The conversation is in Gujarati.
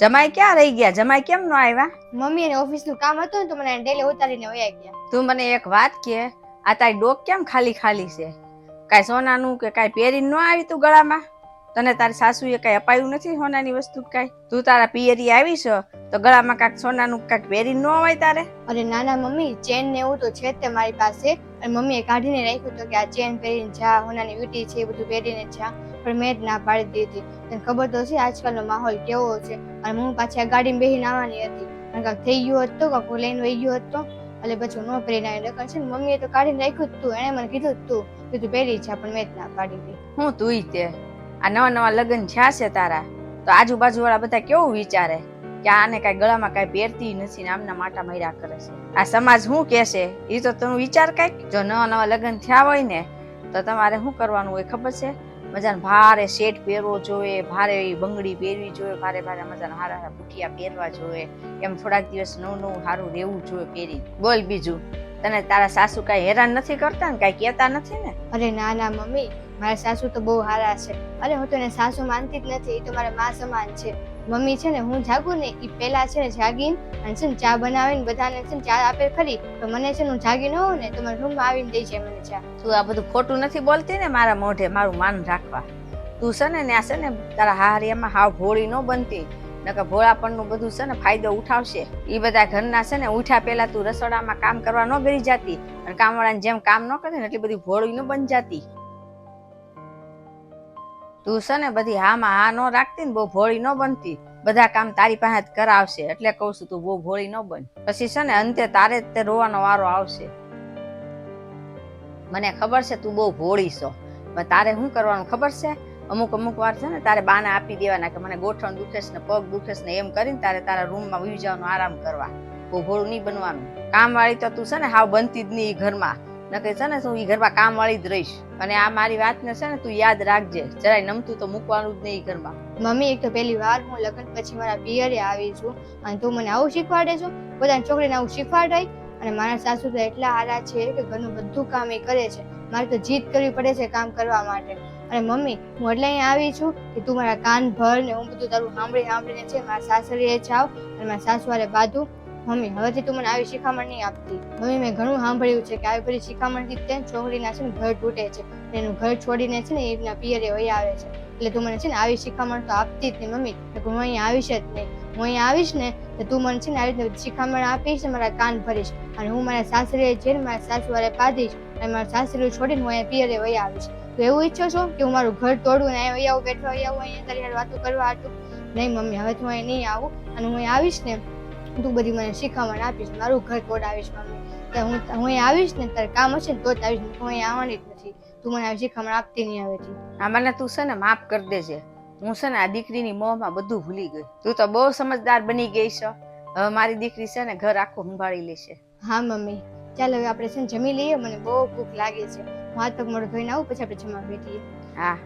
જમાઈ ક્યાં રહી ગયા? જમાઈ કેમ ન આવ્યા? મમ્મી એને ઓફિસ નું કામ હતું ને તો મને ડેલી ઉતારીને વયા ગયા. તું મને એક વાત કે, આ તારી ડોક કેમ ખાલી ખાલી છે? કાંઈ સોનાનું કે કાંઈ પહેરીને ન આવી તું ગળામાં? તને તારી સાસુએ કાંઈ અપાયું નથી સોનાની વસ્તુ કાંઈ? તું તારા પિયરી આવી છો તો ગળામાં કાંઈક સોનાનું કાંઈક પહેરીને ન હોય તારે? અરે નાના મમ્મી, ચેન ને એવું તો છે જ તે મારી પાસે, અને મમ્મીએ કાઢીને રાખ્યું તો કે આ ચેન પહેરીને જા, સોનાની વીંટી છે એ બધું પહેરીને જા, પણ મેં જ ના પાડી દીધી. તને ખબર તો છે આજકાલનો માહોલ કેવો છે, અને હું પાછી આ ગાડીમાં બેસીને આવવાની હતી, અને કાંઈક થઈ ગયું હતું, કાંઈક લઈને વહી ગયું હતું, એટલે પછી ન પહેરીને આવી. નકર છે ને મમ્મીએ તો કાઢીને રાખ્યું જ તું, એણે મને કીધું તું કે તું પહેરી જા, પણ મેં જ ના પાડી દીધી. હું તુંય તે આ નવા નવા લગ્ન થયા છે તારા, તો આજુબાજુ વાળા બધા કેવું વિચારે કે આને કાંઈ ગળામાં કાંઈ પહેરતી નથી ને આમના માટા માર્યા કરે છે. આ સમાજ શું કહેશે એ તો તું વિચાર કાંઈક. જો નવા નવા લગ્ન થયા હોય ને તો તમારે શું કરવાનું હોય ખબર છે? મજાને ભારે શેટ પહેરવો જોઈએ, ભારે બંગડી પહેરવી જોઈએ, ભારે ભારે મજાના હારા હારા બુટિયા પહેરવા જોઈએ, એમ થોડાક દિવસ નવું નવું સારું રહેવું જોઈએ પહેરી. બોલ બીજું, તને તારા સાસુ કાંઈ હેરાન નથી કરતા ને, કાંઈ કહેતા નથી ને? અરે ના ના મમ્મી, મારા સાસુ તો બહુ સારા છે. અરે હું તો એને સાસુ માનતી જ નથી, એ તો મારા મા સમાન છે. મમ્મી છે ને હું જાગું ને એ પેલા છે ને જાગીને અને છે ને ચા બનાવીને બધાને છે ને ચા આપે ખરી, તો મને છે ને હું જાગી ન હોઉં ને તો મારા રૂમમાં આવીને દઈ જાય મને ચા. તું આ બધું ખોટું નથી બોલતી ને મારા મોઢે, મારું માન રાખવા. તું છે ને ત્યાં છે ને તારા હારિયામાં હાવ ભોળી ન બનતી, નકર ભોળાપણનું બધું છે ને ફાયદો ઉઠાવશે. એ બધા ઘરના છે ને ઉઠ્યા પહેલા તું રસોડામાં કામ કરવા ન ગરી જાતી, અને કામવાળાને જેમ કામ ન કરે ને એટલી બધી ભોળી ન બની જાતી. તું છે ને બધી હામાં હા ન રાખતી ને બહુ ભોળી ન બનતી. બધા કામ તારી પાસે જ કરાવશે, એટલે કહું છું તું બહુ ભોળી ન બન. પછી છે ને અંતે તારે જ તે રોવાનો વારો આવશે. મને ખબર છે તું બહુ ભોળી છો, પણ તારે શું કરવાનું ખબર છે? અમુક વાર છે ને તારે બાના આપી દેવાના કે મને ગોઠણ દુખે છે ને પગ દુખે છે ને, એમ કરીને તારે તારા રૂમમાં વહી જવાનું, આરામ કરવા. બહુ ભોળું નહીં બનવાનું. કામવાળી તો તું છે ને હાવ બનતી જ નહીં ઘરમાં, નકર છે ને તું ઈ ઘરમાં કામવાળી જ રહીશ. અને આ મારી વાતને છે ને તું યાદ રાખજે, જરાય નમતું તો મૂકવાનું જ નહીં ઘરમાં. મમ્મી, એક તો પહેલી વાર હું લગ્ન પછી મારા પિયરે આવી છું, અને તું મને આવું શીખવાડે છો? પોતાની છોકરીને આવું શીખવાડાય? અને મારા સાસુ તો એટલા સારા છે કે ઘરનું બધું કામ એ કરે છે, મારે તો જીદ કરવી પડે છે કામ કરવા માટે. અને મમ્મી, હું એટલે અહીંયા આવી છું કે તું મારા કાન ભર ને હું બધું તારું સાંભળીને છે મારા સાસરીએ જાવ અને મારા સાસુવારે બાંધું. મમ્મી, હવેથી તું મને આવી શિખામણ નહીં આપતી. મમ્મી, મેં ઘણું સાંભળ્યું છે કે આવી બધી શિખામણથી તે છોકરીના છે ને ઘર તૂટે છે, એનું ઘર છોડીને છે ને એના પિયરે વહી આવે છે. એટલે તું મને છે ને આવી શિખામણ તો આપતી જ નહીં મમ્મી, હું અહીંયા આવીશ જ નહીં. હું અહીંયા આવીશ ને તો તું મને છે ને આવી રીતે શિખામણ આપીશ ને મારા કાન ભરીશ, અને હું મારા સાસરીએ જઈને મારા સાસુવારે બાંધીશ, અને મારા સાસરીઓ છોડીને હું અહીંયા પિયરે વહી આવીશ. તો એવું ઈચ્છો છો કે હું મારું ઘર તોડું ને અહીંયા વહી આવું, બેઠવા વહી આવું અહીંયા તારી વાતો કરવા હાટું? નહીં મમ્મી, હવે હું અહીંયા નહીં આવું, અને હું અહીંયા આવીશ ને તું બધી મને શિખામણ આપીશ, મારું ઘર તોડાવીશ મમ્મી. હું અહીંયા આવીશ ને તારે કામ હશે ને તો જ આવીશ, હું અહીંયા આવવાની જ નથી. તું મને આવી શિખામણ આપતી નહીં હવેથી. આ મને તું છે ને માફ કરી દેજે. હું છે ને આ દીકરીની મોહમાં બધું ભૂલી ગઈ. તું તો બહુ સમજદાર બની ગઈ છે. હવે મારી દીકરી છે ને ઘર આખું સંભાળી લેશે. હા મમ્મી, ચાલ હવે આપણે છે ને જમી લઈએ, મને બહુ ભૂખ લાગે છે. હું હાથ પગ મોઢું ધોઈને આવું પછી આપણે જમવા બેઠીએ. હા.